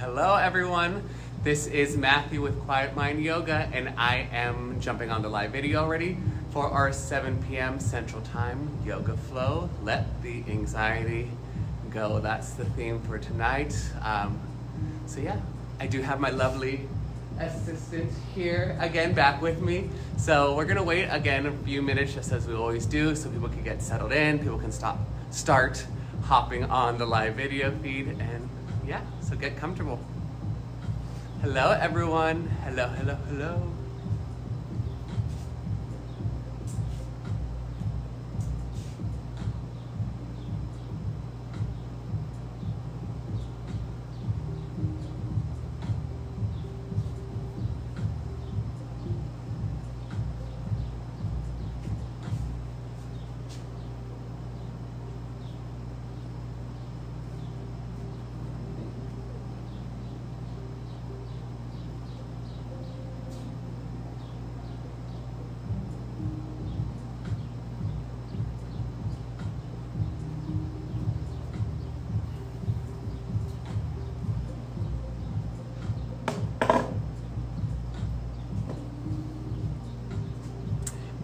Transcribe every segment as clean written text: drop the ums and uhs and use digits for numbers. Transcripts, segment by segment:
Hello everyone, this is Matthew with Quiet Mind Yoga and I am jumping on the live video already for our 7 p.m. Central Time Yoga Flow. Let the anxiety go. That's the theme for tonight. So yeah, I do have my lovely assistant here again back with me. So we're gonna wait again a few minutes just as we always do so people can get settled in, people can start hopping on the live video feed, and yeah, so get comfortable. Hello everyone, hello, hello, hello.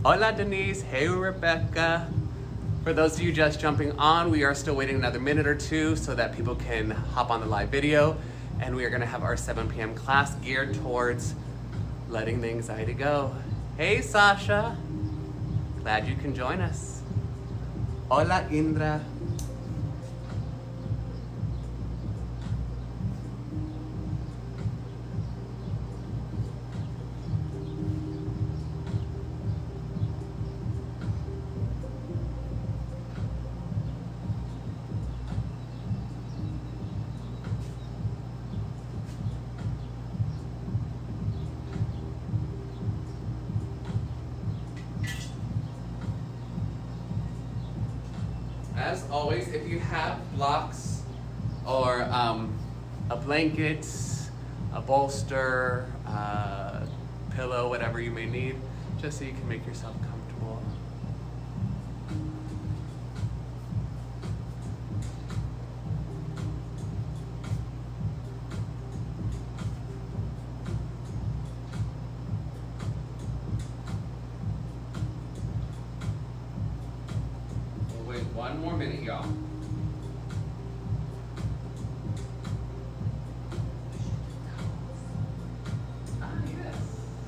Hola Denise, hey Rebecca. For those of you just jumping on, we are still waiting another minute or two so that people can hop on the live video, and we are gonna have our 7 p.m. class geared towards letting the anxiety go. Hey Sasha, glad you can join us. Hola Indra. As always, if you have blocks or a blanket, a bolster, pillow, whatever you may need, just so you can make yourself comfortable. One more minute, y'all. Ah, yes.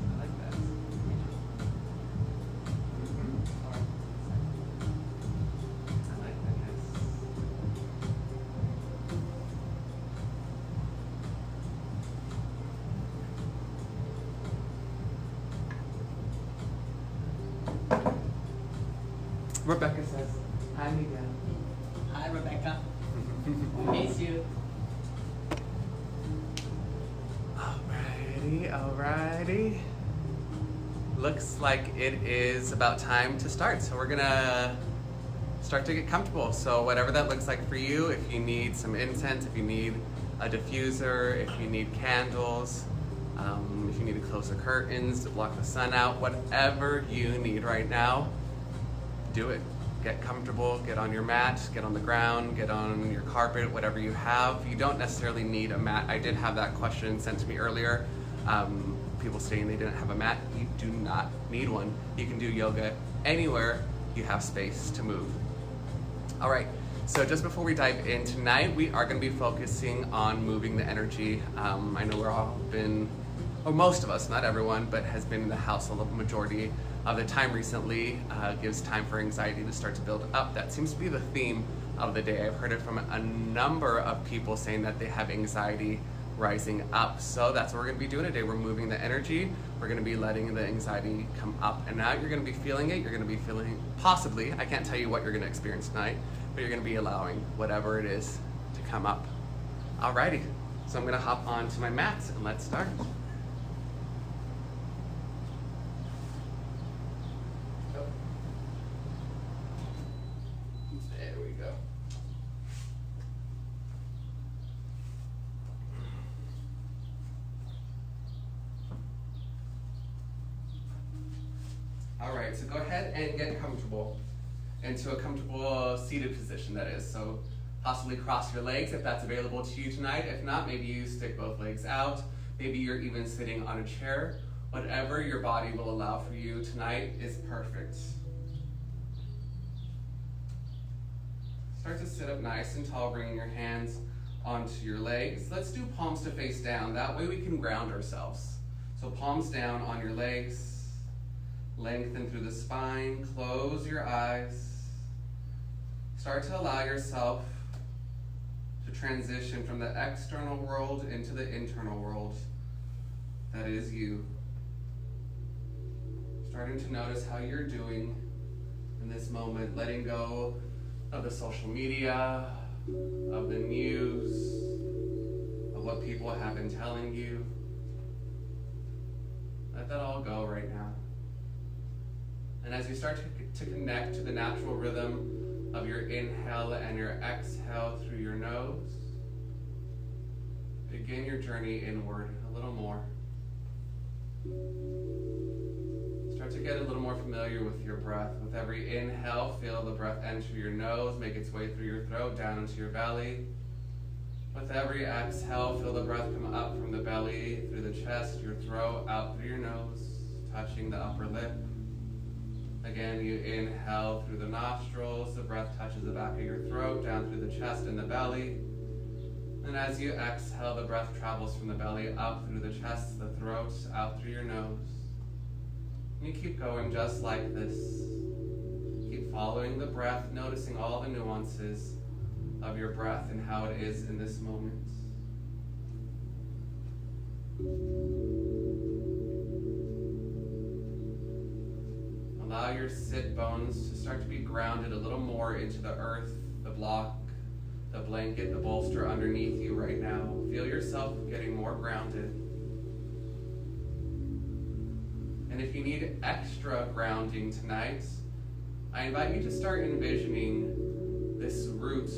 I like that. I like that, yes. Rebecca says, hi, Miguel. Hi, Rebecca. Miss you. Alrighty. Looks like it is about time to start. So we're gonna start to get comfortable. So whatever that looks like for you, if you need some incense, if you need a diffuser, if you need candles, if you need to close the curtains to block the sun out, whatever you need right now, do it. Get comfortable, get on your mat, get on the ground, get on your carpet, whatever you have. You don't necessarily need a mat. I did have that question sent to me earlier. People saying they didn't have a mat. You do not need one. You can do yoga anywhere you have space to move. All right, so just before we dive in tonight, we are gonna be focusing on moving the energy. I know we're all been, or most of us, not everyone, but has been in the house a majority of the time recently. Gives time for anxiety to start to build up. That seems to be the theme of the day. I've heard it from a number of people saying that they have anxiety rising up. So that's what we're gonna be doing today. We're moving the energy. We're gonna be letting the anxiety come up and out. You're gonna be feeling it. You're gonna be feeling, possibly, I can't tell you what you're gonna experience tonight, but you're gonna be allowing whatever it is to come up. Alrighty, so I'm gonna hop onto my mat and let's start. There we go. All right, so go ahead and get comfortable into a comfortable seated position, that is. So Possibly cross your legs if that's available to you tonight. If not, maybe you stick both legs out. Maybe you're even sitting on a chair. Whatever your body will allow for you tonight is perfect. Start to sit up nice and tall, bringing your hands onto your legs. Let's do palms to face down. That way we can ground ourselves. So palms down on your legs. Lengthen through the spine. Close your eyes. Start to allow yourself to transition from the external world into the internal world that is you. Starting to notice how you're doing in this moment, letting go of the social media, of the news, of what people have been telling you. Let that all go right now. And as you start to connect to the natural rhythm of your inhale and your exhale through your nose, begin your journey inward a little more. Start to get a little more familiar with your breath. With every inhale, feel the breath enter your nose, make its way through your throat, down into your belly. With every exhale, feel the breath come up from the belly, through the chest, your throat, out through your nose, touching the upper lip. Again, you inhale through the nostrils, the breath touches the back of your throat, down through the chest and the belly. And as you exhale, the breath travels from the belly up through the chest, the throat, out through your nose. And you keep going just like this. Keep following the breath, noticing all the nuances of your breath and how it is in this moment. Allow your sit bones to start to be grounded a little more into the earth, the block, the blanket, the bolster underneath you right now. Feel yourself getting more grounded. And if you need extra grounding tonight, I invite you to start envisioning these roots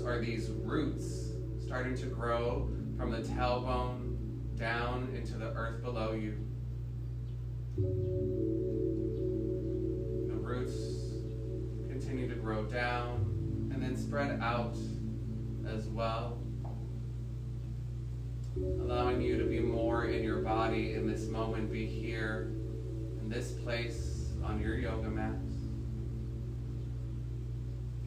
starting to grow from the tailbone down into the earth below you. The roots continue to grow down and then spread out as well, allowing you to be more in your body in this moment, be here in this place on your yoga mat.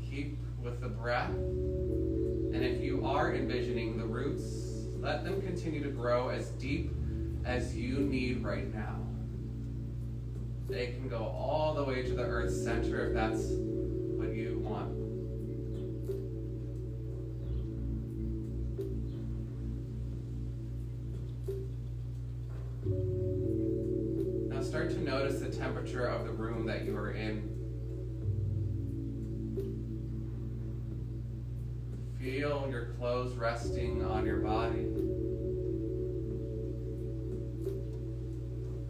Keep with the breath, and if you are envisioning the roots, let them continue to grow as deep as you need right now. They can go all the way to the earth's center if that's what you want. Now start to notice the temperature of the room that you are in. Feel your clothes resting on your body.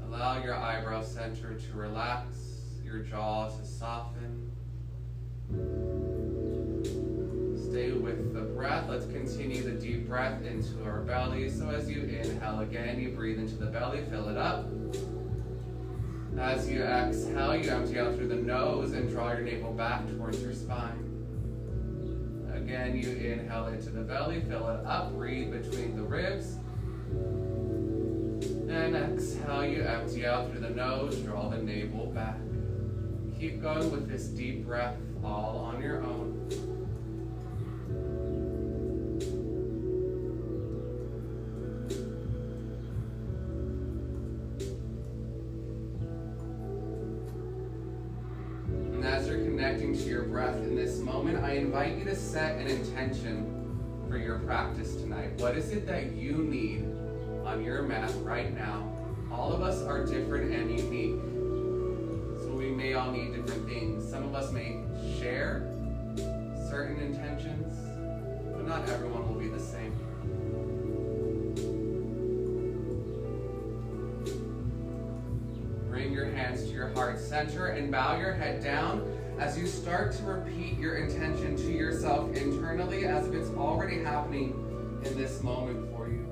Allow your eyebrow center to relax, your jaw to soften. Stay with the breath. Let's continue the deep breath into our belly. So as you inhale again, you breathe into the belly, fill it up. As you exhale, you empty out through the nose and draw your navel back towards your spine. Again, you inhale into the belly, fill it up, breathe between the ribs. And exhale, you empty out through the nose, draw the navel back. Keep going with this deep breath all on your own. And as you're connecting to your breath in this moment, I invite you to set an intention for your practice tonight. What is it that you need on your mat right now? All of us are different and unique, so we may all need different things. Some of us may share certain intentions, but not everyone will be the same. Bring your hands to your heart center and bow your head down as you start to repeat your intention to yourself internally as if it's already happening in this moment for you.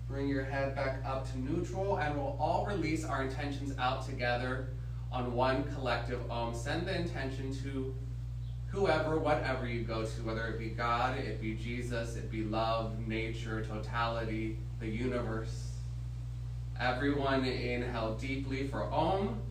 Bring your head back up to neutral, and we'll all release our intentions out together on one collective Om. Send the intention to whoever, whatever you go to, whether it be God, it be Jesus, it be love, nature, totality, the universe. Everyone inhale deeply for Om.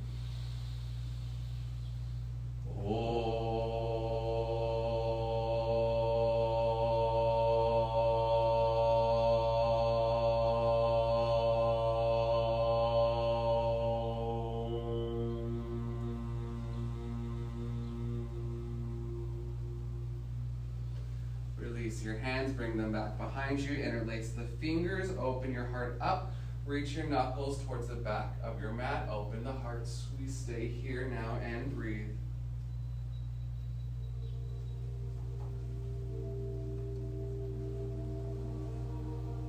Release your hands, bring them back behind you, interlace the fingers, open your heart up, reach your knuckles towards the back of your mat, open the heart, we stay here now and breathe.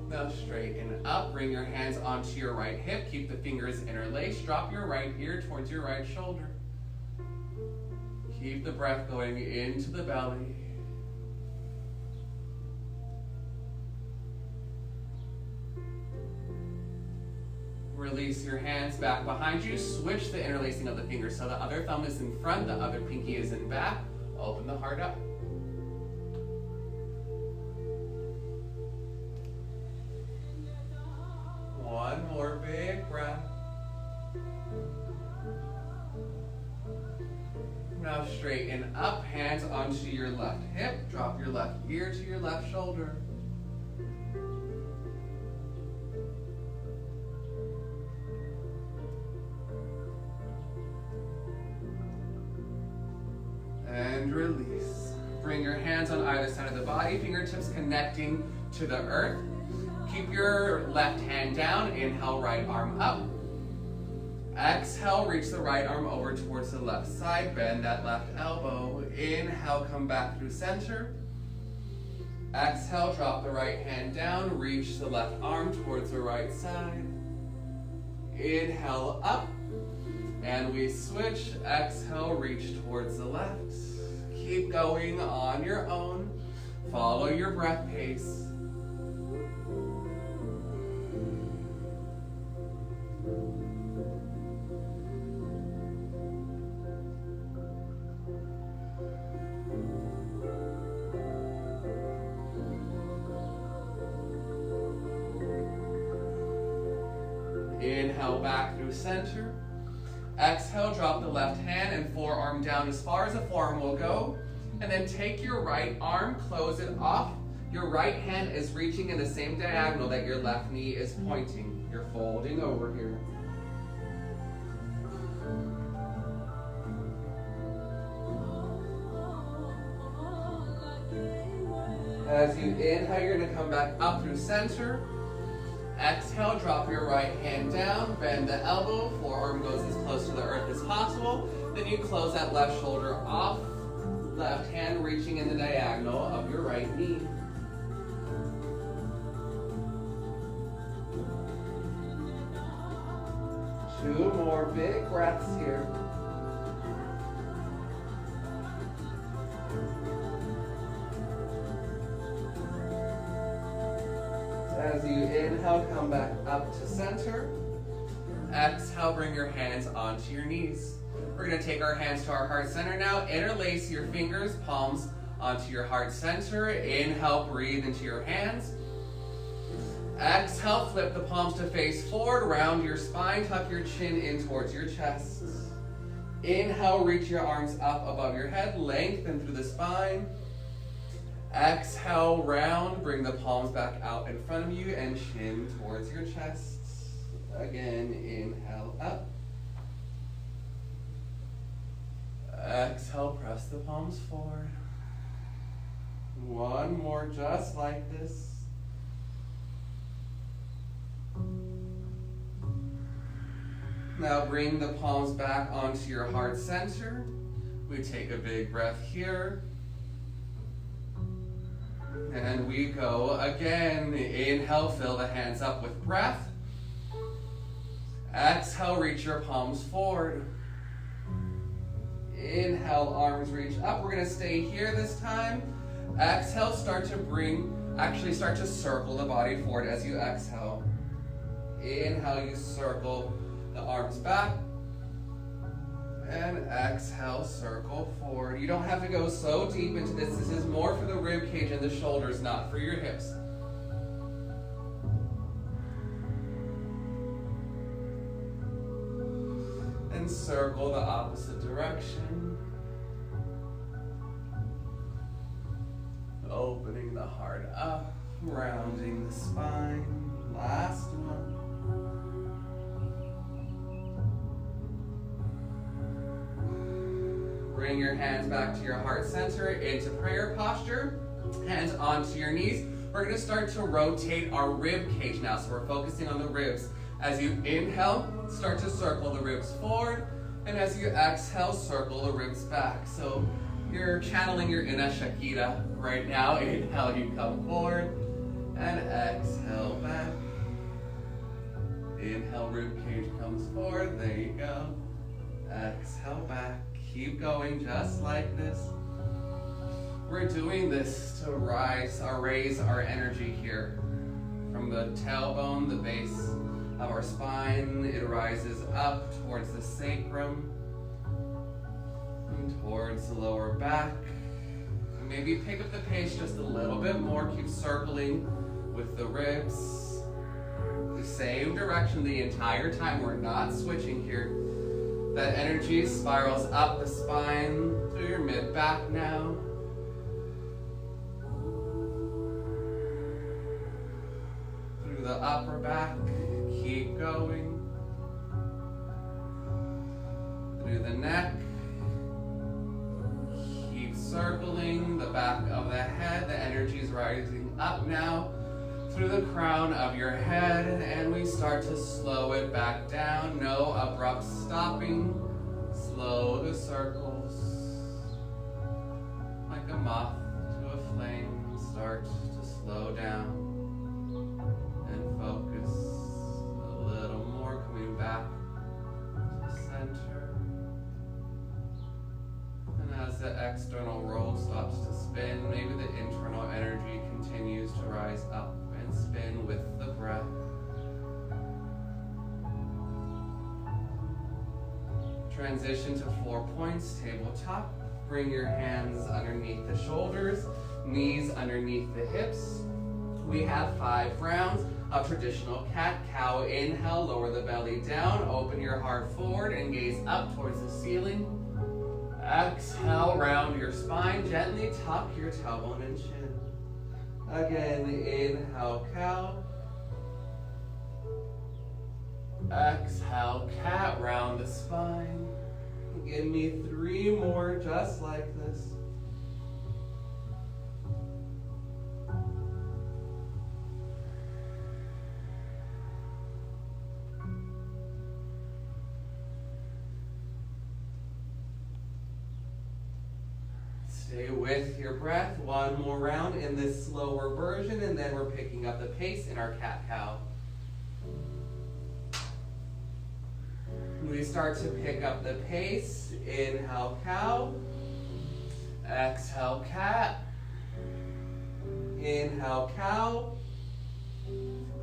Now straighten up, bring your hands onto your right hip, keep the fingers interlaced, drop your right ear towards your right shoulder. Keep the breath going into the belly. Release your hands back behind you, switch the interlacing of the fingers so the other thumb is in front, the other pinky is in back, open the heart up. One more big breath. Now straighten up, hands onto your left hip, drop your left ear to your left shoulder. And release. Bring your hands on either side of the body, fingertips connecting to the earth. Keep your left hand down, inhale, right arm up. Exhale, reach the right arm over towards the left side, bend that left elbow. Inhale, come back through center. Exhale, drop the right hand down, reach the left arm towards the right side. Inhale, up. And we switch, exhale, reach towards the left. Keep going on your own. Follow your breath pace. Inhale back through center. Exhale, drop the left hand and forearm down as far as the forearm will go. And then take your right arm, close it off. Your right hand is reaching in the same diagonal that your left knee is pointing. You're folding over here. As you inhale, you're going to come back up through center. Exhale, drop your right hand down, bend the elbow, forearm goes as close to the earth as possible. Then you close that left shoulder off, left hand reaching in the diagonal of your right knee. Two more big breaths here. As you inhale, come back up to center. Exhale, bring your hands onto your knees. We're going to take our hands to our heart center now. Interlace your fingers, palms onto your heart center. Inhale, breathe into your hands. Exhale, flip the palms to face forward, round your spine, tuck your chin in towards your chest. Inhale, reach your arms up above your head, lengthen through the spine. Exhale, round, bring the palms back out in front of you and chin towards your chest. Again, inhale up. Exhale, press the palms forward. One more just like this. Now bring the palms back onto your heart center. We take a big breath here. And we go again. Inhale, fill the hands up with breath. Exhale, reach your palms forward. Inhale, arms reach up. We're going to stay here this time. Exhale, start to circle the body forward as you exhale. Inhale, you circle the arms back. And exhale, circle forward. You don't have to go so deep into this. This is more for the rib cage and the shoulders, not for your hips. And circle the opposite direction. Opening the heart up, rounding the spine. Last one. Bring your hands back to your heart center into prayer posture. Hands onto your knees. We're going to start to rotate our rib cage now. So we're focusing on the ribs. As you inhale, start to circle the ribs forward. And as you exhale, circle the ribs back. So you're channeling your inner Shakira right now. Inhale, you come forward. And exhale back. Inhale, rib cage comes forward. There you go. Exhale back. Keep going just like this. We're doing this to raise our energy here. From the tailbone, the base of our spine, it rises up towards the sacrum and towards the lower back. Maybe pick up the pace just a little bit more. Keep circling with the ribs. The same direction the entire time. We're not switching here. That energy spirals up the spine to your mid-back now. Through the upper back, keep going. Through the neck, keep circling the back of the head. The energy is rising up now through the crown of your head, and we start to slow it back down. No abrupt stopping. Slow the circles. Like a moth to a flame, start to slow down and focus a little more, coming back to center. And as the external world stops to spin, maybe the internal energy continues to rise up and spin with the breath. Transition to 4 points, tabletop. Bring your hands underneath the shoulders, knees underneath the hips. We have 5 rounds of traditional cat-cow. Inhale, lower the belly down, open your heart forward and gaze up towards the ceiling. Exhale, round your spine, gently tuck your tailbone and chin. Again, inhale, cow. Exhale, cat, round the spine. Give me 3 more just like this. Stay with your breath. 1 more round in this slower version, and then we're picking up the pace in our cat-cow. We start to pick up the pace. Inhale, cow. Exhale, cat. Inhale, cow.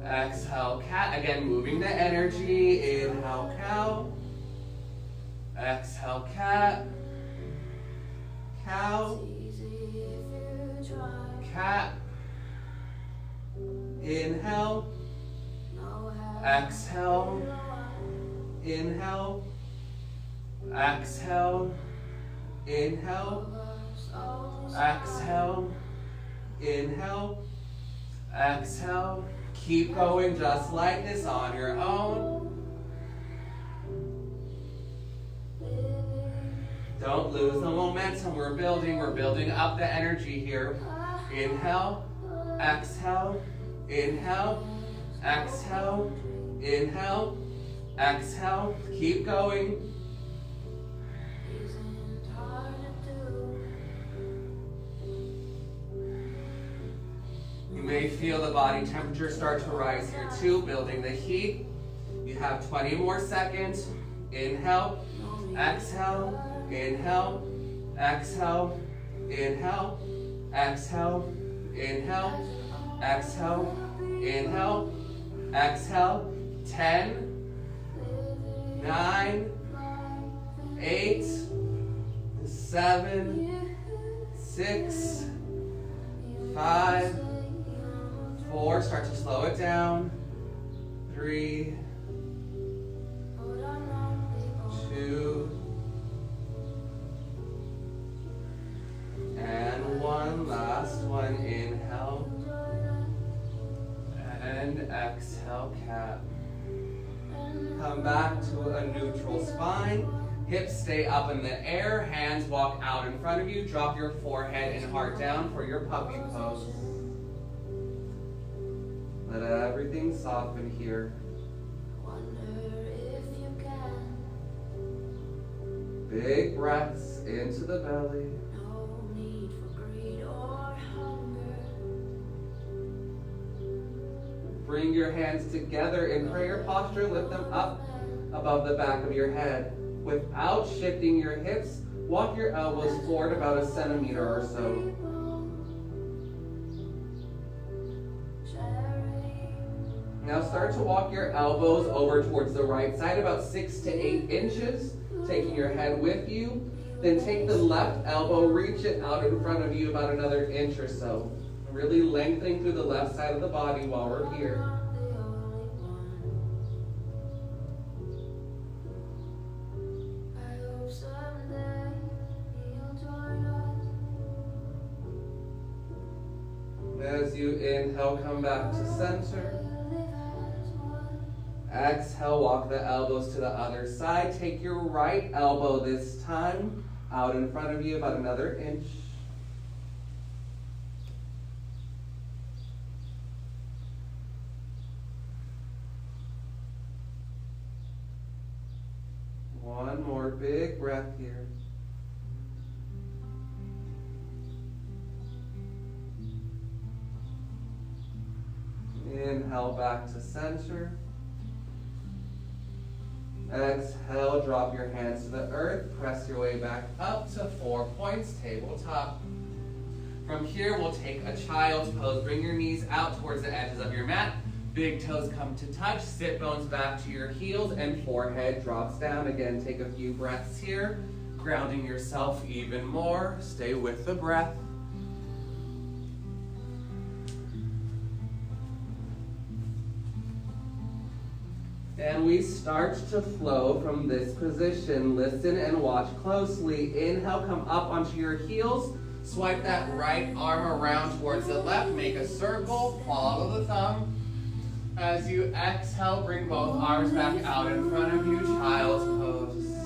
Exhale, cat. Again, moving the energy. Inhale, cow. Exhale, cat. Cow. Cat. Inhale. Exhale. Inhale, exhale, inhale, exhale, inhale, exhale. Keep going just like this on your own. Don't lose the momentum. We're building up the energy here. Inhale, exhale, inhale, exhale, inhale. Exhale, keep going. You may feel the body temperature start to rise here too, building the heat. You have 20 more seconds. Inhale, exhale, inhale, exhale, inhale, exhale, inhale, exhale, inhale, exhale, 10, 9, 8, 7, 6, 5, 4. Start to slow it down. 3, 2, and 1. Last one. Inhale. And exhale, cat. Come back to a neutral spine. Hips stay up in the air. Hands walk out in front of you. Drop your forehead and heart down for your puppy pose. Let everything soften here. Big breaths into the belly. Bring your hands together in prayer posture. Lift them up above the back of your head. Without shifting your hips, walk your elbows forward about a centimeter or so. Now start to walk your elbows over towards the right side about 6 to 8 inches, taking your head with you. Then take the left elbow, reach it out in front of you about another inch or so. Really lengthening through the left side of the body while we're here. As you inhale, come back to center. Exhale, walk the elbows to the other side. Take your right elbow this time out in front of you about another inch. One more big breath here. Inhale back to center. Exhale, drop your hands to the earth. Press your way back up to 4 points, tabletop. From here, we'll take a child's pose. Bring your knees out towards the edges of your mat. Big toes come to touch. Sit bones back to your heels and forehead drops down. Again, take a few breaths here. Grounding yourself even more. Stay with the breath. And we start to flow from this position. Listen and watch closely. Inhale, come up onto your heels. Swipe that right arm around towards the left. Make a circle. Follow the thumb. As you exhale, bring both arms back out in front of you. Child's pose.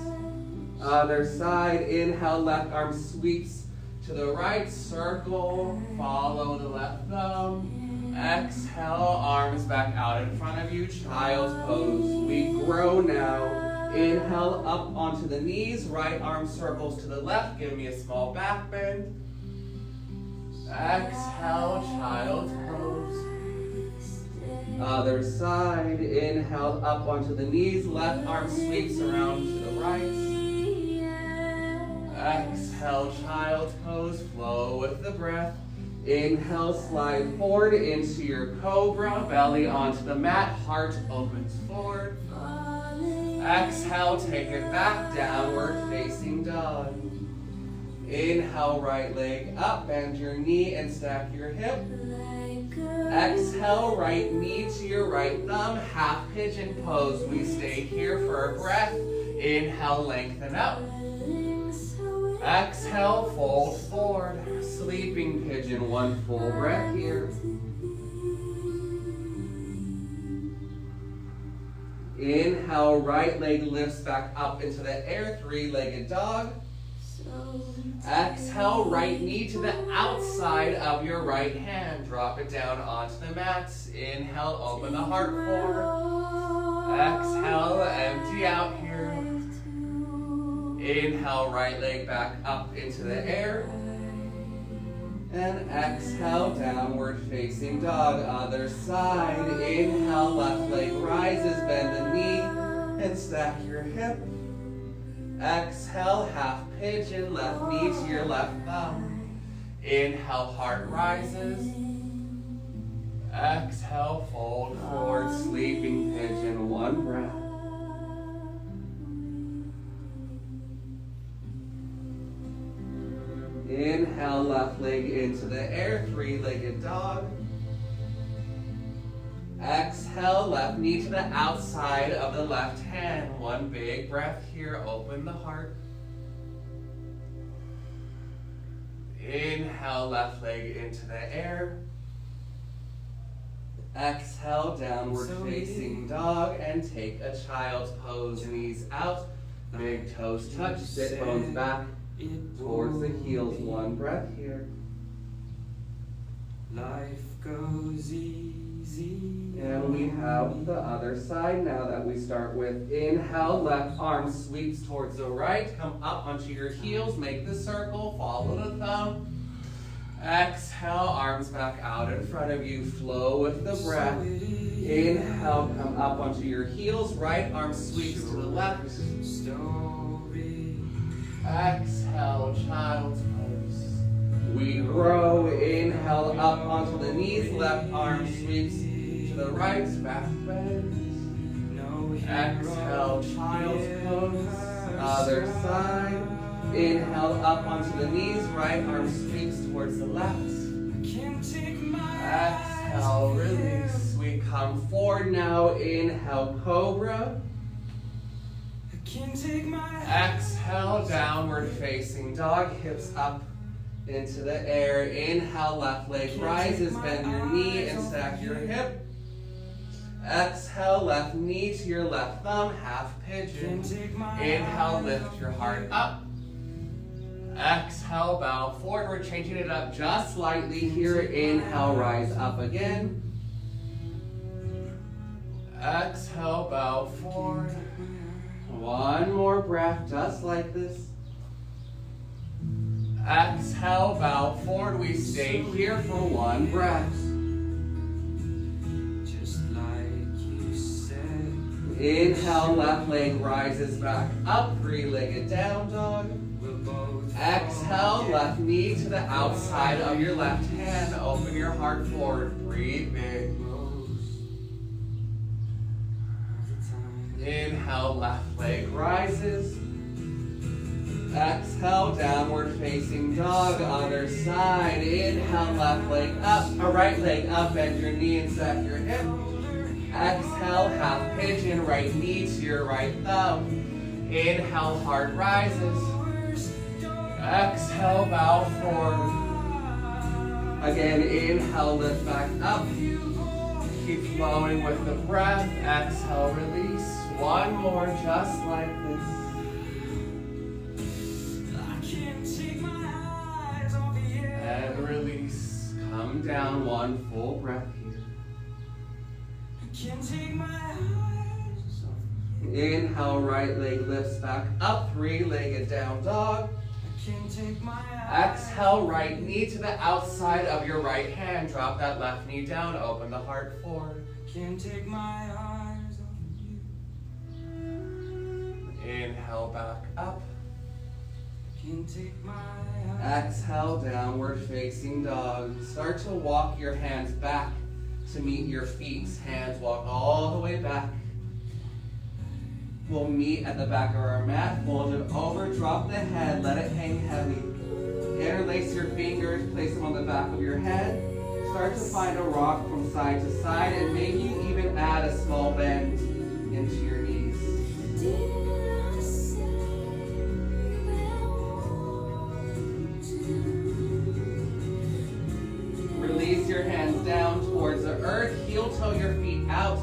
Other side. Inhale, left arm sweeps to the right. Circle. Follow the left thumb. Exhale, arms back out in front of you, child's pose. We grow now. Inhale, up onto the knees, right arm circles to the left. Give me a small back bend. Exhale, child's pose. Other side. Inhale, up onto the knees, left arm sweeps around to the right. Exhale, child's pose. Flow with the breath. Inhale, slide forward into your cobra, belly onto the mat, heart opens forward. Exhale, take it back, downward facing dog. Inhale, right leg up, bend your knee and stack your hip. Exhale, right knee to your right thumb, half pigeon pose. We stay here for a breath. Inhale, lengthen up. Exhale, fold forward. Sleeping pigeon, one full breath here. Inhale, right leg lifts back up into the air, three-legged dog. Exhale, right knee to the outside of your right hand. Drop it down onto the mat. Inhale, open the heart forward. Exhale, empty out here. Inhale, right leg back up into the air. And exhale, downward facing dog. Other side. Inhale, left leg rises, bend the knee, and stack your hip. Exhale, half pigeon, left knee to your left thumb. Inhale, heart rises. Exhale, fold forward, sleeping pigeon, one breath. Inhale, left leg into the air, three-legged dog. Exhale, left knee to the outside of the left hand. One big breath here, open the heart. Inhale, left leg into the air. Exhale, downward facing dog, and take a child's pose. Knees out, big toes touch, sit bones back towards the heels. One breath here. Life goes easy. And we have the other side now that we start with. Inhale, left arm sweeps towards the right. Come up onto your heels, make the circle, follow the thumb. Exhale, arms back out in front of you. Flow with the breath. Inhale, come up onto your heels. Right arm sweeps to the left. Exhale, child's pose. We grow. Inhale, up onto the knees. Left arm sweeps to the right. Back bend. Exhale, child's pose. Other side. Inhale, up onto the knees. Right arm sweeps towards the left. Exhale, release. We come forward now. Inhale, cobra. Exhale, downward facing dog. Hips up into the air. Inhale, left leg rises. Bend your knee and stack your hip. Exhale, left knee to your left thumb. Half pigeon. Inhale, lift your heart up. Exhale, bow forward. We're changing it up just slightly here. Inhale, rise up again. Exhale, bow forward. One more breath, just like this. Exhale, bow forward. We stay here for one breath. Just like you said. Inhale, left leg rises back up. Three-legged down dog. Exhale, left knee to the outside of your left hand. Open your heart forward. Breathe big. Inhale, left leg rises. Exhale, downward facing dog. Other side. Inhale, left leg up. Right leg up. Bend your knee and stack your hip. Exhale, half pigeon. Right knee to your right thumb. Inhale, heart rises. Exhale, bow forward. Again, inhale, lift back up. Keep flowing with the breath. Exhale, release. One more, just like this. And release. Come down, one full breath here. Inhale, right leg lifts back up. Three-legged down dog. Exhale, right knee to the outside of your right hand. Drop that left knee down. Open the heart forward. Can't take my eyes off you. Inhale, back up. Can't take my eyes. Exhale, downward facing dog. Start to walk your hands back to meet your feet. Hands walk all the way back. We'll meet at the back of our mat. Fold it over, drop the head, let it hang heavy. Interlace your fingers, place them on the back of your head. Start to find a rock from side to side, and maybe you even add a small bend into your knees. Release your hands down towards the earth. Heel toe your feet out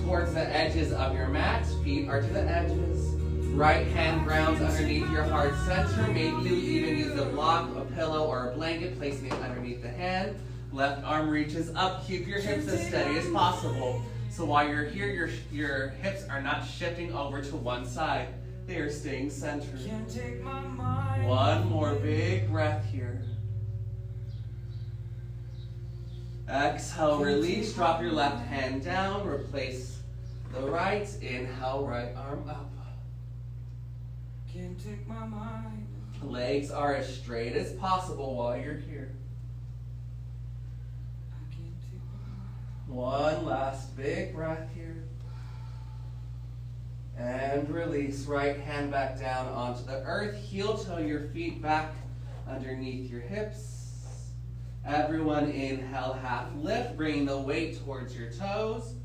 towards the edges of your mat. Feet are to the edges. Right hand grounds underneath your heart center. Maybe you even use a block, a pillow, or a blanket, placing it underneath the hand. Left arm reaches up. Keep your hips as steady as possible. So while you're here, your hips are not shifting over to one side. They are staying centered. One more big breath here. Exhale, release. Drop your left hand down. Replace the right. Inhale, right arm up. Can't take my mind. Legs are as straight as possible while you're here. I can't take my mind. One last big breath here. And release. Right hand back down onto the earth. Heel toe your feet back underneath your hips. Everyone inhale, half lift, bringing the weight towards your toes.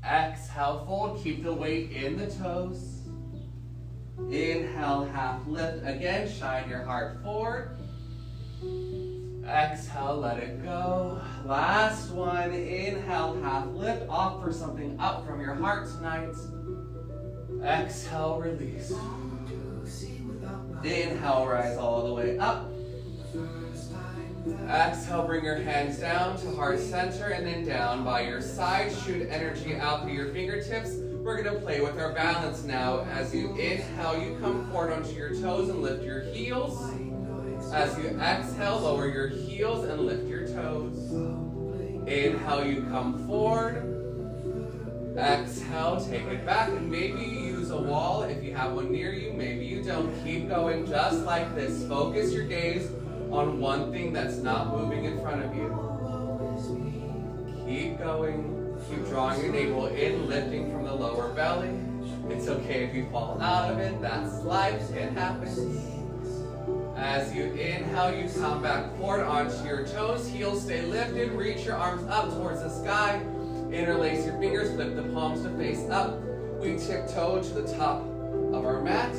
Exhale, fold, keep the weight in the toes. Inhale, half lift, again, shine your heart forward. Exhale, let it go. Last one, inhale, half lift, offer something up from your heart tonight. Exhale, release. Inhale, rise all the way up. Exhale, bring your hands down to heart center and then down by your side. Shoot energy out through your fingertips. We're going to play with our balance now. As you inhale, you come forward onto your toes and lift your heels. As you exhale, lower your heels and lift your toes. Inhale, you come forward. Exhale, take it back, and maybe you use a wall if you have one near you. Maybe you don't. Keep going just like this. Focus your gaze on one thing that's not moving in front of you. Keep going. Keep drawing your navel in, lifting from the lower belly. It's okay if you fall out of it. That's life. It happens. As you inhale, you come back forward onto your toes. Heels stay lifted. Reach your arms up towards the sky. Interlace your fingers. Flip the palms to face up. We tiptoe to the top of our mat.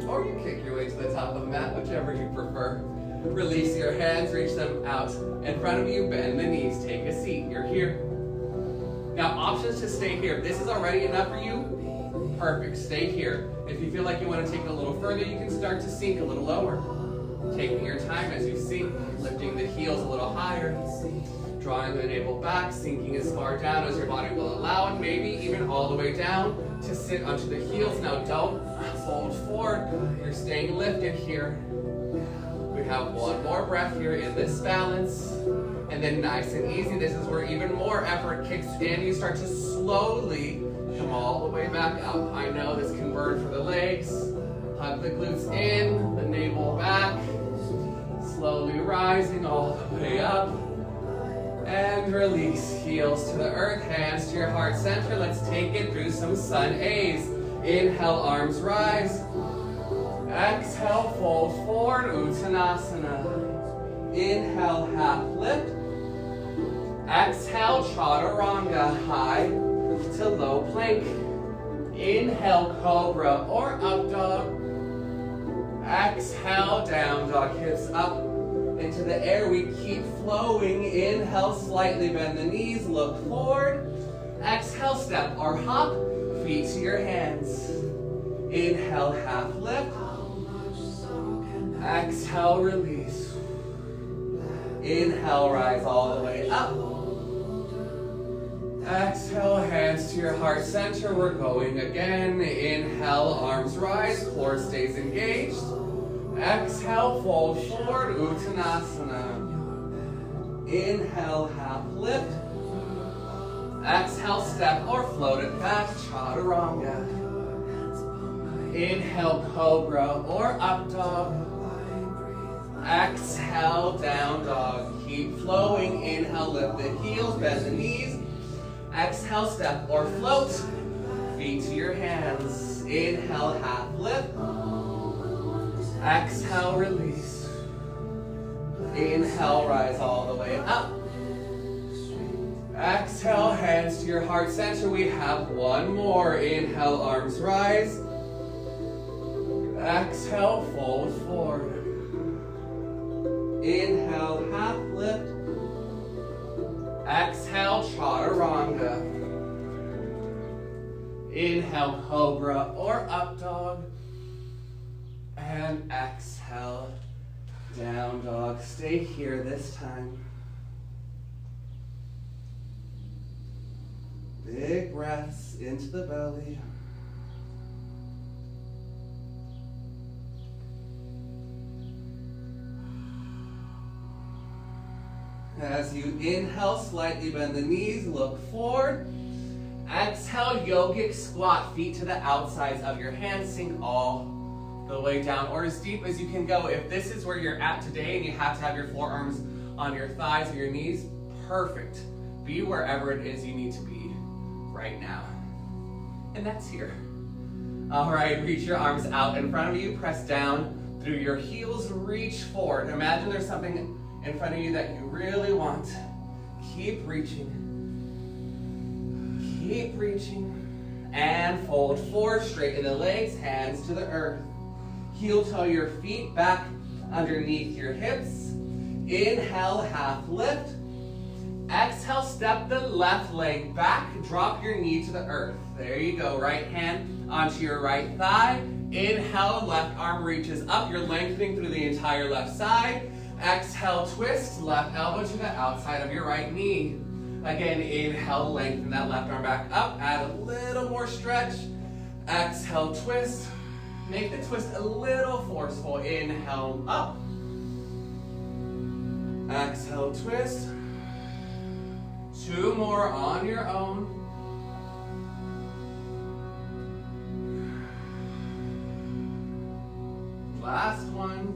Or you kick your way to the top of the mat, whichever you prefer. Release your hands. Reach them out in front of you. Bend the knees. Take a seat. You're here. Now, options to stay here. If this is already enough for you, perfect. Stay here. If you feel like you want to take it a little further, you can start to sink a little lower. Taking your time as you sink, lifting the heels a little higher, drawing the navel back, sinking as far down as your body will allow, and maybe even all the way down to sit onto the heels. Now, don't fold forward. You're staying lifted here. We have one more breath here in this balance. And then nice and easy, this is where even more effort kicks in. You start to slowly come all the way back up. I know this can burn for the legs. Hug the glutes in, the navel back. Slowly rising all the way up. And release. Heels to the earth, hands to your heart center. Let's take it through some sun A's. Inhale, arms rise. Exhale, fold forward, Uttanasana. Inhale, half lift. Exhale, Chaturanga, high to low plank. Inhale, Cobra or Up Dog. Exhale, Down Dog, hips up into the air. We keep flowing. Inhale, slightly bend the knees, look forward. Exhale, step or hop, feet to your hands. Inhale, half lift. Exhale, release. Inhale, rise all the way up. Exhale, hands to your heart center. We're going again. Inhale, arms rise, core stays engaged. Exhale, fold forward, Uttanasana. Inhale, half lift. Exhale, step or float it back, Chaturanga. Inhale, Cobra or Up Dog. Exhale, Down Dog. Keep flowing. Inhale, lift the heels, bend the knees. Exhale, step or float. Feet to your hands. Inhale, half lift. Exhale, release. Inhale, rise all the way up. Exhale, hands to your heart center. We have one more. Inhale, arms rise. Exhale, fold forward. Inhale, half lift. Exhale, Chaturanga. Inhale, Cobra or Up Dog. And exhale, Down Dog. Stay here this time. Big breaths into the belly. As you inhale, slightly bend the knees, look forward. Exhale, yogic squat, feet to the outsides of your hands, sink all the way down or as deep as you can go. If this is where you're at today and you have to have your forearms on your thighs or your knees, perfect. Be wherever it is you need to be right now. And that's here. All right, reach your arms out in front of you, press down through your heels, reach forward. Imagine there's something in front of you that you really want. Keep reaching. Keep reaching. And fold forward, straighten the legs, hands to the earth. Heel toe your feet back underneath your hips. Inhale, half lift. Exhale, step the left leg back, drop your knee to the earth. There you go, right hand onto your right thigh. Inhale, left arm reaches up, you're lengthening through the entire left side. Exhale, twist, left elbow to the outside of your right knee. Again, inhale, lengthen that left arm back up, add a little more stretch. Exhale, twist. Make the twist a little forceful. Inhale, up. Exhale, twist. 2 more on your own. Last one.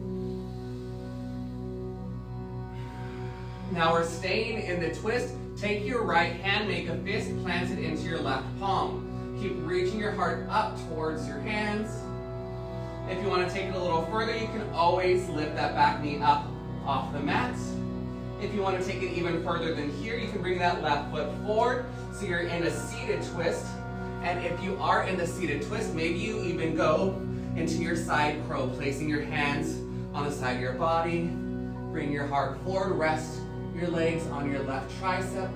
Now we're staying in the twist. Take your right hand, make a fist, plant it into your left palm. Keep reaching your heart up towards your hands. If you want to take it a little further, you can always lift that back knee up off the mat. If you want to take it even further than here, you can bring that left foot forward so you're in a seated twist. And if you are in the seated twist, maybe you even go into your side crow, placing your hands on the side of your body. Bring your heart forward, rest your legs on your left tricep,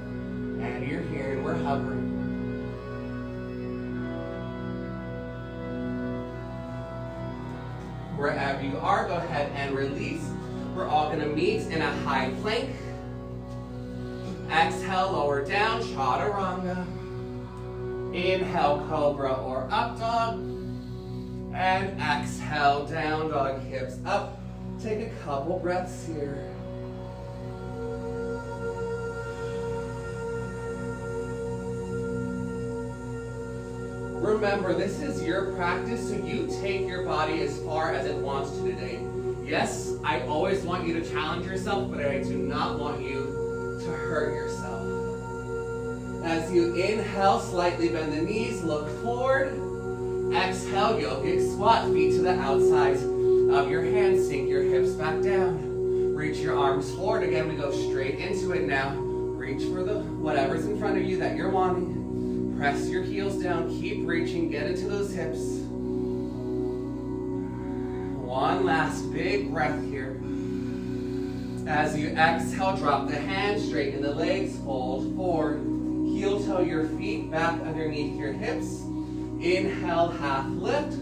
and you're here and we're hovering. Wherever you are, go ahead and release. We're all gonna meet in a high plank. Exhale, lower down, chaturanga. Inhale, cobra or up dog. And exhale, down dog, hips up. Take a couple breaths here. Remember, this is your practice, so you take your body as far as it wants to today. Yes, I always want you to challenge yourself, but I do not want you to hurt yourself. As you inhale, slightly bend the knees, look forward. Exhale, yogic squat, feet to the outsides of your hands. Sink your hips back down. Reach your arms forward. Again, we go straight into it now. Reach for the whatever's in front of you that you're wanting. Press your heels down, keep reaching, get into those hips. One last big breath here. As you exhale, drop the hands, straighten the legs, fold forward. Heel toe your feet back underneath your hips. Inhale, half lift.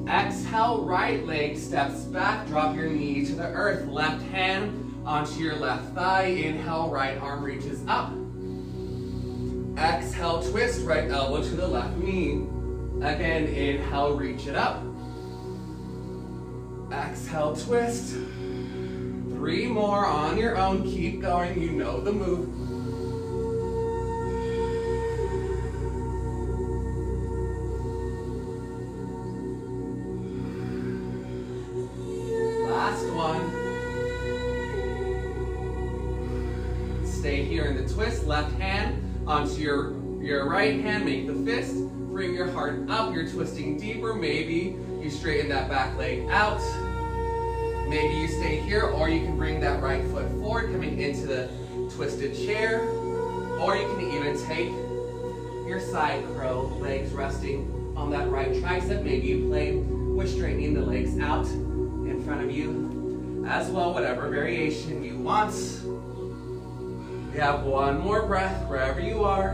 Exhale, right leg steps back, drop your knee to the earth. Left hand onto your left thigh. Inhale, right arm reaches up. Exhale, twist, right elbow to the left knee. Again, inhale, reach it up. Exhale, twist. 3 more on your own. Keep going, you know the move. Last one. Stay here in the twist, left hand onto your right hand, make the fist, bring your heart up, you're twisting deeper, maybe you straighten that back leg out, maybe you stay here, or you can bring that right foot forward, coming into the twisted chair, or you can even take your side crow, legs resting on that right tricep, maybe you play with straightening the legs out in front of you as well, whatever variation you want. You have one more breath wherever you are.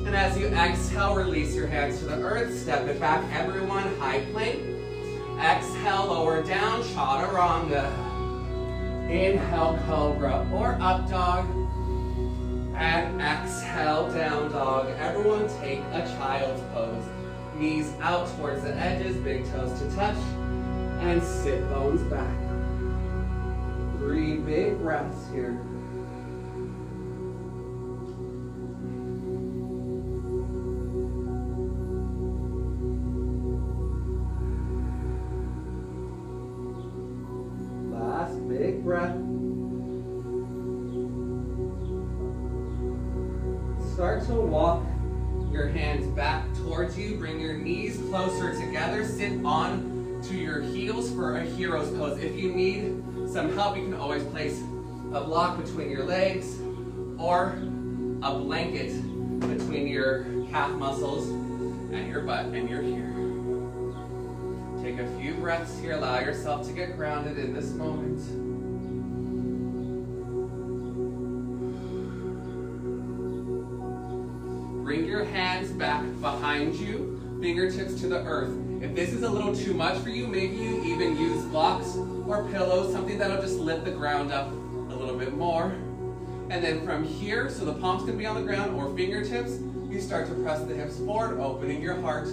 And as you exhale, release your hands to the earth. Step it back, everyone, high plank. Exhale, lower down, chaturanga. Inhale, cobra or up dog. And exhale, down dog. Everyone take a child's pose. Knees out towards the edges, big toes to touch. And sit bones back. 3 big breaths here. Big breath. start to walk your hands back towards you. Bring your knees closer together. Sit on to your heels for a hero's pose. If you need some help, you can always place a block between your legs or a blanket between your calf muscles and your butt, and you're here. Take a few breaths here. Allow yourself to get grounded in this moment. Bring your hands back behind you, fingertips to the earth. If this is a little too much for you, maybe you even use blocks or pillows, something that'll just lift the ground up a little bit more. And then from here, so the palms can be on the ground or fingertips, you start to press the hips forward, opening your heart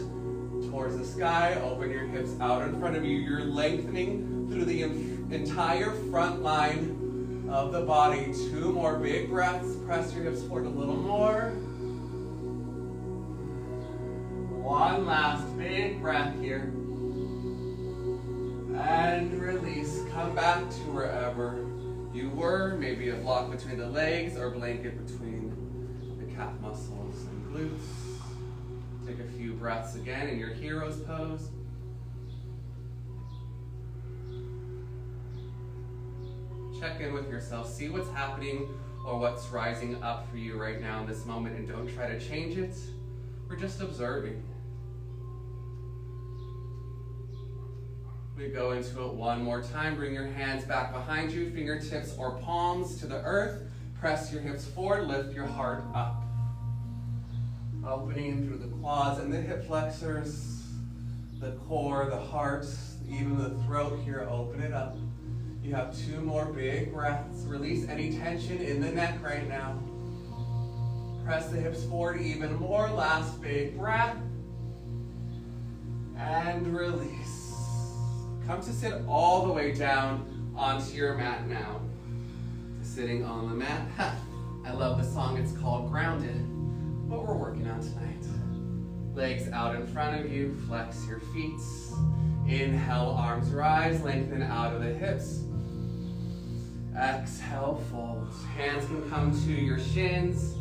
towards the sky. Open your hips out in front of you. You're lengthening through the entire front line of the body. 2 more big breaths. Press your hips forward a little more. 1 last big breath here. And release. Come back to wherever you were. Maybe a block between the legs or blanket between the calf muscles and glutes. Take a few breaths again in your hero's pose. Check in with yourself. See what's happening or what's rising up for you right now in this moment, and don't try to change it. We're just observing. We go into it one more time. Bring your hands back behind you, fingertips or palms to the earth. Press your hips forward, lift your heart up. Opening through the quads and the hip flexors, the core, the heart, even the throat here, open it up. You have 2 more big breaths. Release any tension in the neck right now. Press the hips forward even more. Last big breath. And release. Come to sit all the way down onto your mat now. Sitting on the mat. I love the song. It's called Grounded. What we're working on tonight. Legs out in front of you. Flex your feet. Inhale, arms rise. Lengthen out of the hips. Exhale, fold. Hands can come to your shins,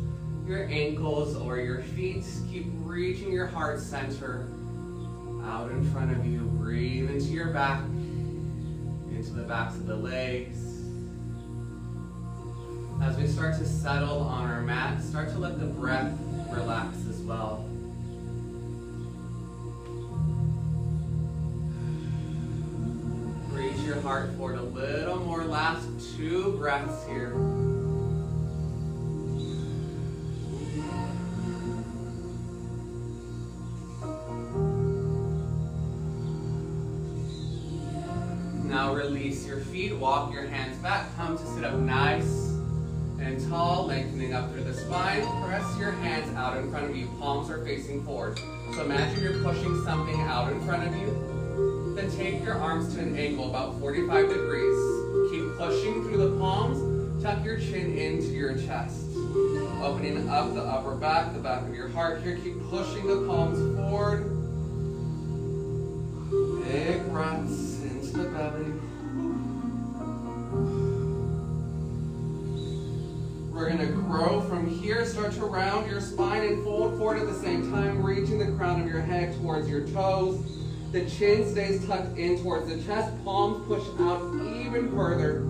your ankles, or your feet. Keep reaching your heart center out in front of you. Breathe into your back, into the backs of the legs. As we start to settle on our mat, start to let the breath relax as well. Reach your heart forward a little more. Last 2 breaths here. Now release your feet, walk your hands back, come to sit up nice and tall, lengthening up through the spine. Press your hands out in front of you, palms are facing forward. So imagine you're pushing something out in front of you. Then take your arms to an angle about 45 degrees. Keep pushing through the palms, tuck your chin into your chest. Opening up the upper back, the back of your heart here. Keep pushing the palms forward. Big breaths into the belly. We're going to grow from here. Start to round your spine and fold forward at the same time, reaching the crown of your head towards your toes. The chin stays tucked in towards the chest. Palms push out even further.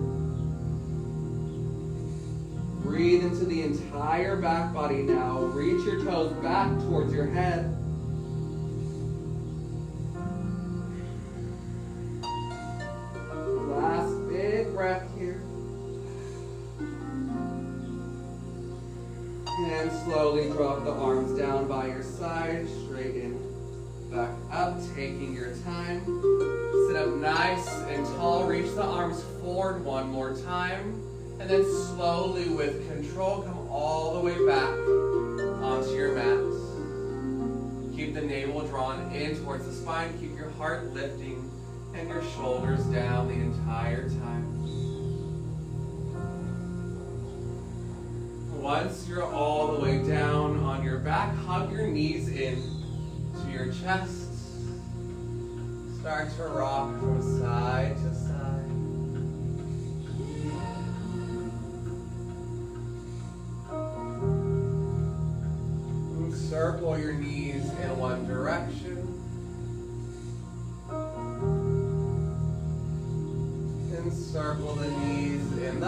Breathe into the entire back body now. Reach your toes back towards your head. Last big breath here. And slowly drop the arms down by your side, straighten back up, taking your time. Sit up nice and tall, reach the arms forward one more time, and then slowly with control, come all the way back onto your mat. Keep the navel drawn in towards the spine, keep your heart lifting and your shoulders down the entire time. Once you're all the way down on your back, hug your knees in to your chest. Start to rock from side to side.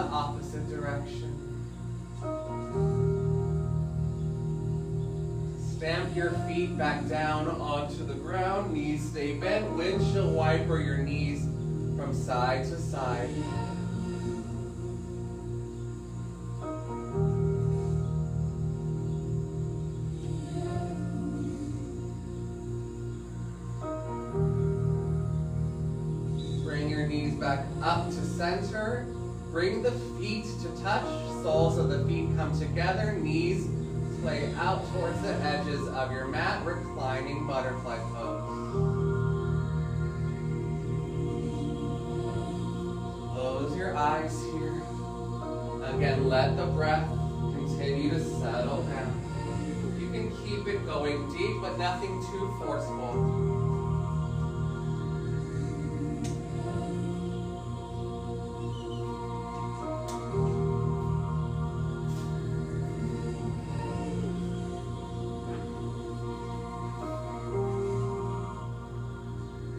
the opposite direction. Stamp your feet back down onto the ground. Knees stay bent. Windshield wiper your knees from side to side. Bring your knees back up to center. Bring the feet to touch. Soles of the feet come together. Knees play out towards the edges of your mat, reclining butterfly pose. Close your eyes here. Again, let the breath continue to settle down. You can keep it going deep, but nothing too forceful.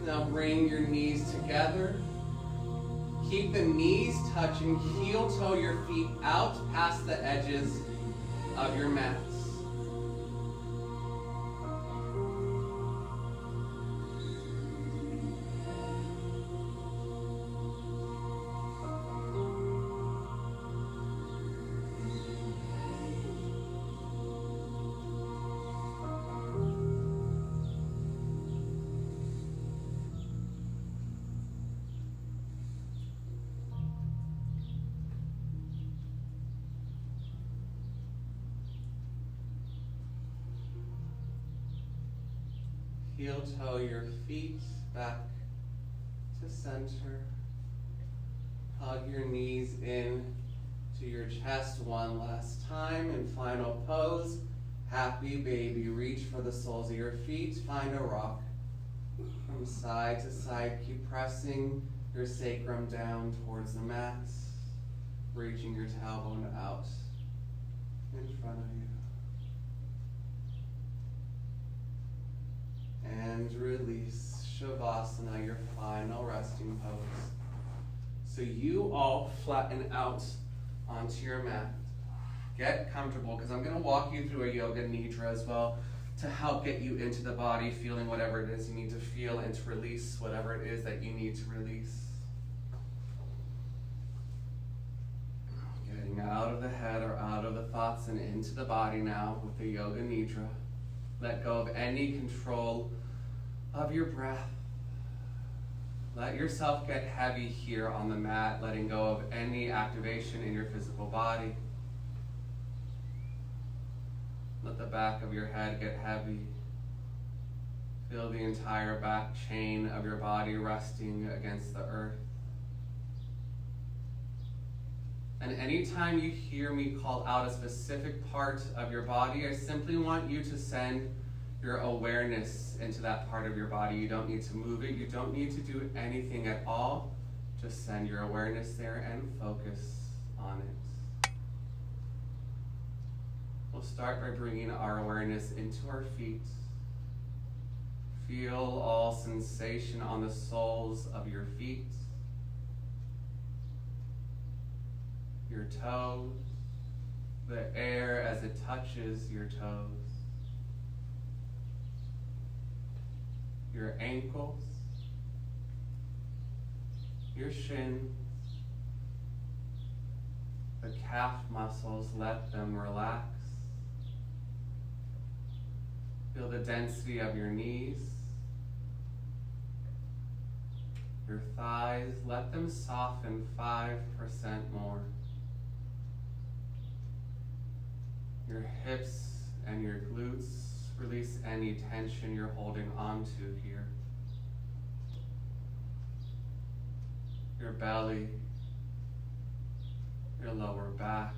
Now bring your knees together. Keep the knees touching, heel toe your feet out past the edges of your mats. Heel toe your feet back to center. Hug your knees in to your chest one last time. And final pose, happy baby. Reach for the soles of your feet. Find a rock. From side to side, keep pressing your sacrum down towards the mat. Reaching your tailbone out in front of you. And release. Shavasana, your final resting pose. So you all flatten out onto your mat. Get comfortable, because I'm going to walk you through a yoga nidra as well to help get you into the body, feeling whatever it is you need to feel and to release whatever it is that you need to release. Getting out of the head or out of the thoughts and into the body now with the yoga nidra. Let go of any control of your breath. Let yourself get heavy here on the mat, letting go of any activation in your physical body. Let the back of your head get heavy. Feel the entire back chain of your body resting against the earth. And anytime you hear me call out a specific part of your body, I simply want you to send your awareness into that part of your body. You don't need to move it. You don't need to do anything at all. Just send your awareness there and focus on it. We'll start by bringing our awareness into our feet. Feel all sensation on the soles of your feet, your toes, the air as it touches your toes, your ankles, your shins, the calf muscles, let them relax. Feel the density of your knees, your thighs, let them soften 5% more. Your hips and your glutes, release any tension you're holding onto here. Your belly, your lower back,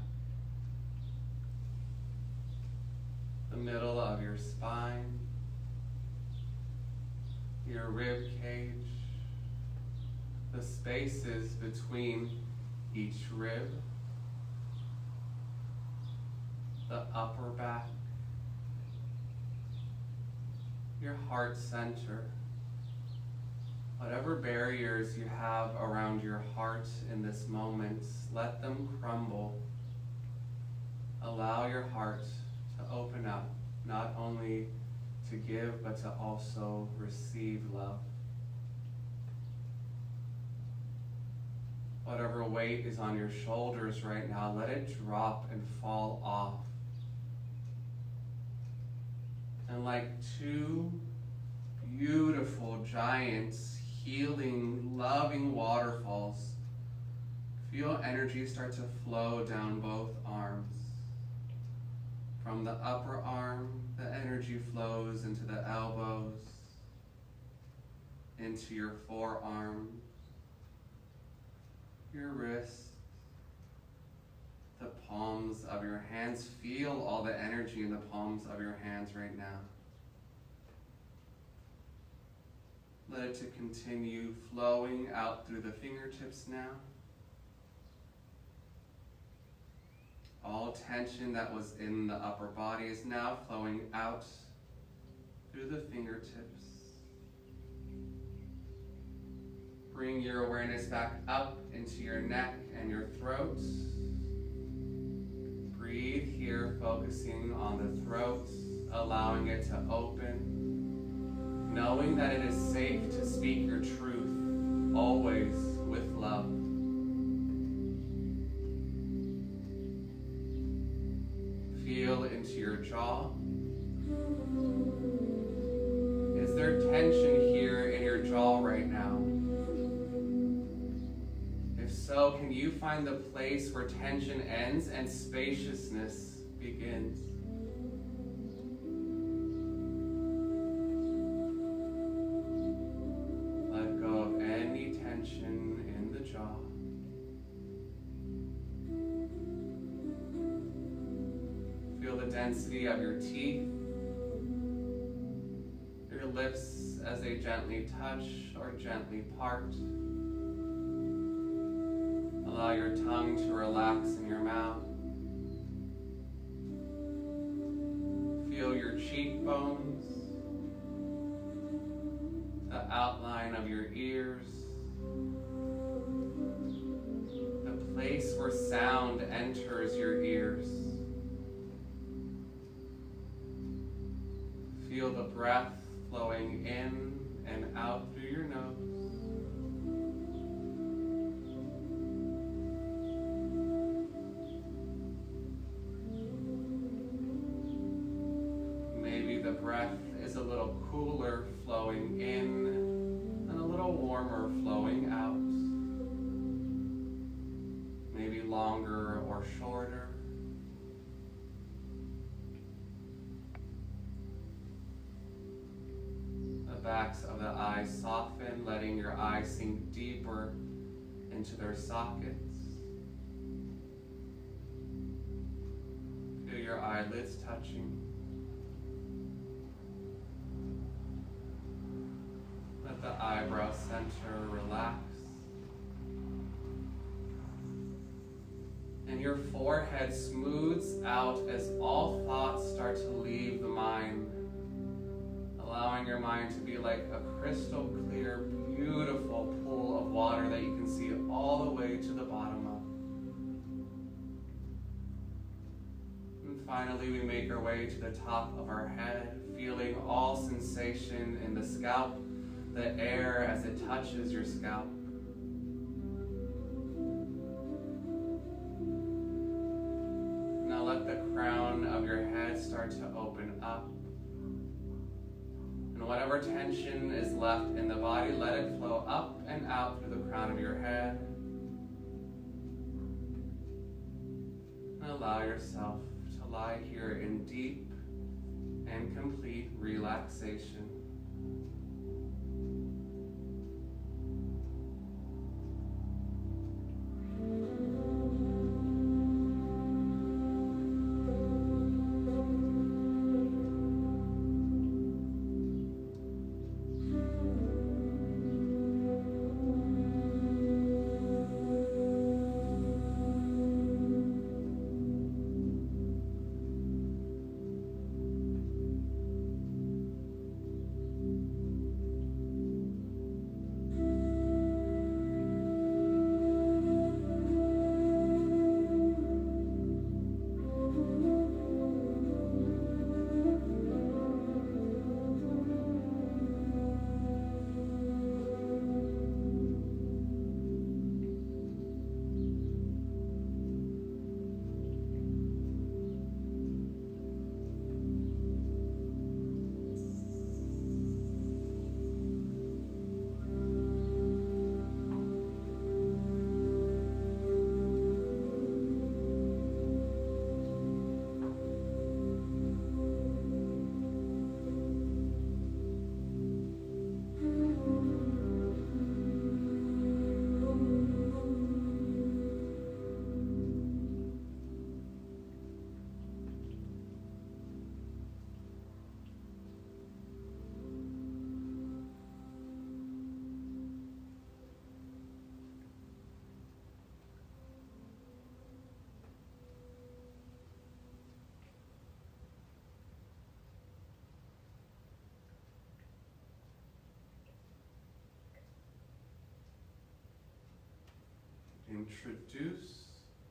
the middle of your spine, your rib cage, the spaces between each rib, the upper back, your heart center, Whatever barriers you have around your heart in this moment, let them crumble. Allow your heart to open up, not only to give, but to also receive love. Whatever weight is on your shoulders right now, let it drop and fall off. And like two beautiful, giants, healing, loving waterfalls, feel energy start to flow down both arms. From the upper arm, the energy flows into the elbows, into your forearms, your wrists, the palms of your hands. Feel all the energy in the palms of your hands right now. Let it to continue flowing out through the fingertips now. All tension that was in the upper body is now flowing out through the fingertips. Bring your awareness back up into your neck and your throat. Breathe here, focusing on the throat, allowing it to open, knowing that it is safe to speak your truth, always with love. Feel into your jaw. Is there tension here in your jaw right now? If so, can you find the place where tension ends and spaciousness begins? Let go of any tension in the jaw. Feel the density of your teeth, your lips as they gently touch or gently part. Allow your tongue to relax in your mouth. Feel your cheekbones, the outline of your ears, the place where sound enters your ears. Feel the breath flowing in and out through your nose. Maybe the breath is a little cooler flowing in and a little warmer flowing out. Maybe longer or shorter. Backs of the eyes soften, letting your eyes sink deeper into their sockets. Feel your eyelids touching. Let the eyebrow center relax. And your forehead smooths out as all thoughts start to leave the mind. Allowing your mind to be like a crystal clear, beautiful pool of water that you can see all the way to the bottom of. And finally, we make our way to the top of our head, feeling all sensation in the scalp, the air as it touches your scalp. Now let the crown of your head start to open up. And whatever tension is left in the body, let it flow up and out through the crown of your head. And allow yourself to lie here in deep and complete relaxation. Introduce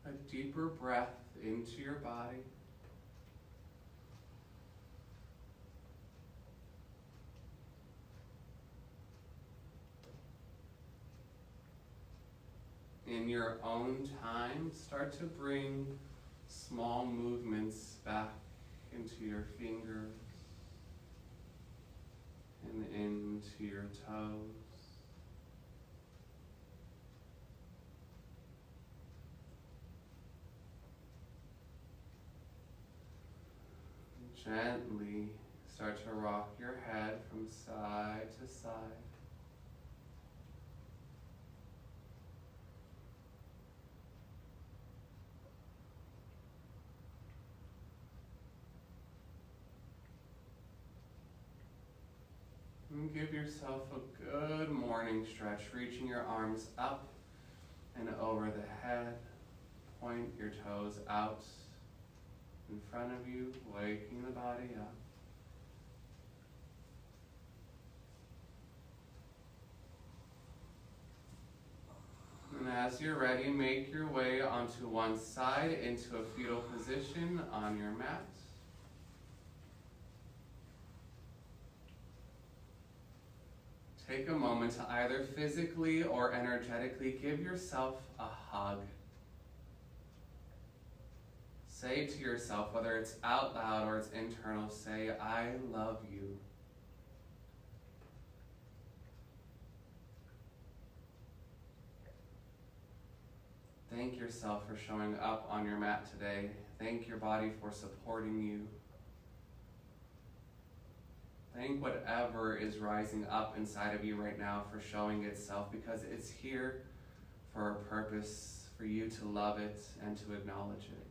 a deeper breath into your body. In your own time, start to bring small movements back into your fingers and into your toes. Gently start to rock your head from side to side. And give yourself a good morning stretch, reaching your arms up and over the head. Point your toes out in front of you, waking the body up. And as you're ready, make your way onto one side into a fetal position on your mat. Take a moment to either physically or energetically give yourself a hug. Say to yourself, whether it's out loud or it's internal, say, I love you. Thank yourself for showing up on your mat today. Thank your body for supporting you. Thank whatever is rising up inside of you right now for showing itself, because it's here for a purpose, for you to love it and to acknowledge it.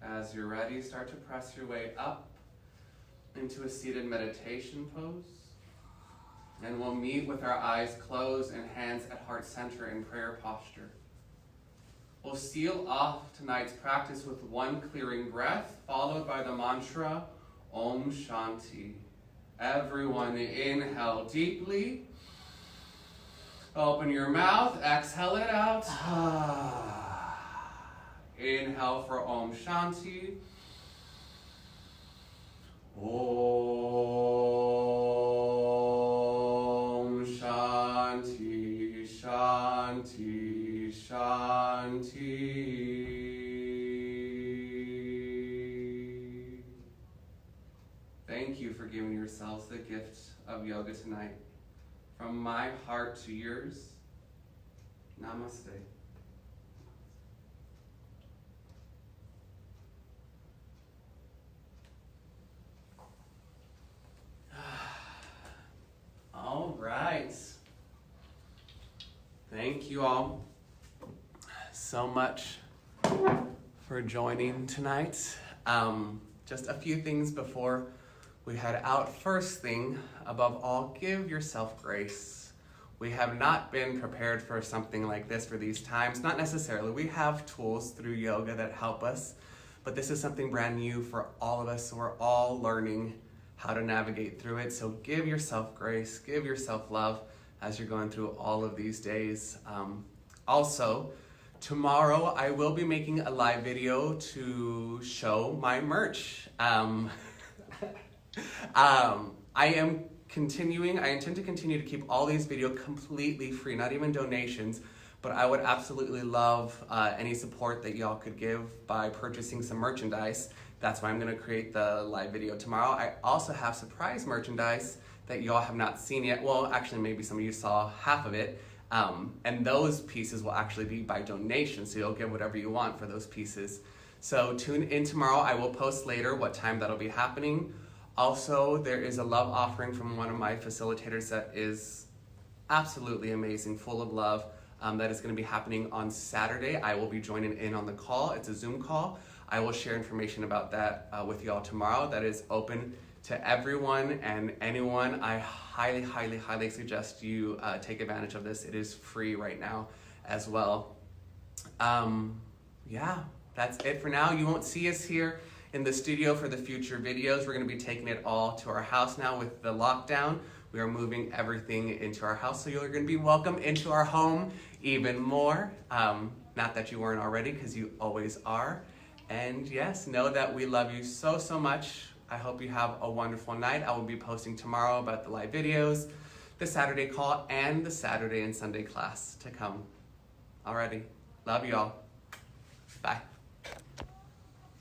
As you're ready, start to press your way up into a seated meditation pose. And we'll meet with our eyes closed and hands at heart center in prayer posture. We'll seal off tonight's practice with one clearing breath, followed by the mantra, Om Shanti. Everyone inhale deeply. Open your mouth, exhale it out. Inhale for Om Shanti. Om Shanti, Shanti, Shanti. Thank you for giving yourselves the gift of yoga tonight. From my heart to yours, namaste. All right. Thank you all so much for joining tonight. Just a few things before we head out. First thing, above all, give yourself grace. We have not been prepared for something like this for these times. Not necessarily. We have tools through yoga that help us, but this is something brand new for all of us, so we're all learning how to navigate through it. So give yourself grace, give yourself love as you're going through all of these days. Also, tomorrow I will be making a live video to show my merch. I intend to continue to keep all these videos completely free, not even donations, but I would absolutely love any support that y'all could give by purchasing some merchandise. That's why I'm gonna create the live video tomorrow. I also have surprise merchandise that y'all have not seen yet. Well, actually, maybe some of you saw half of it. And those pieces will actually be by donation, so you'll give whatever you want for those pieces. So tune in tomorrow. I will post later what time that'll be happening. Also, there is a love offering from one of my facilitators that is absolutely amazing, full of love. That is gonna be happening on Saturday. I will be joining in on the call. It's a Zoom call. I will share information about that with y'all tomorrow. That is open to everyone and anyone. I highly, highly, highly suggest you take advantage of this. It is free right now as well. Yeah, that's it for now. You won't see us here in the studio for the future videos. We're gonna be taking it all to our house now with the lockdown. We are moving everything into our house, so you're going to be welcome into our home even more. Not that you weren't already, because you always are. And yes, know that we love you so, so much. I hope you have a wonderful night. I will be posting tomorrow about the live videos, the Saturday call, and the Saturday and Sunday class to come. Alrighty. Love y'all. Bye.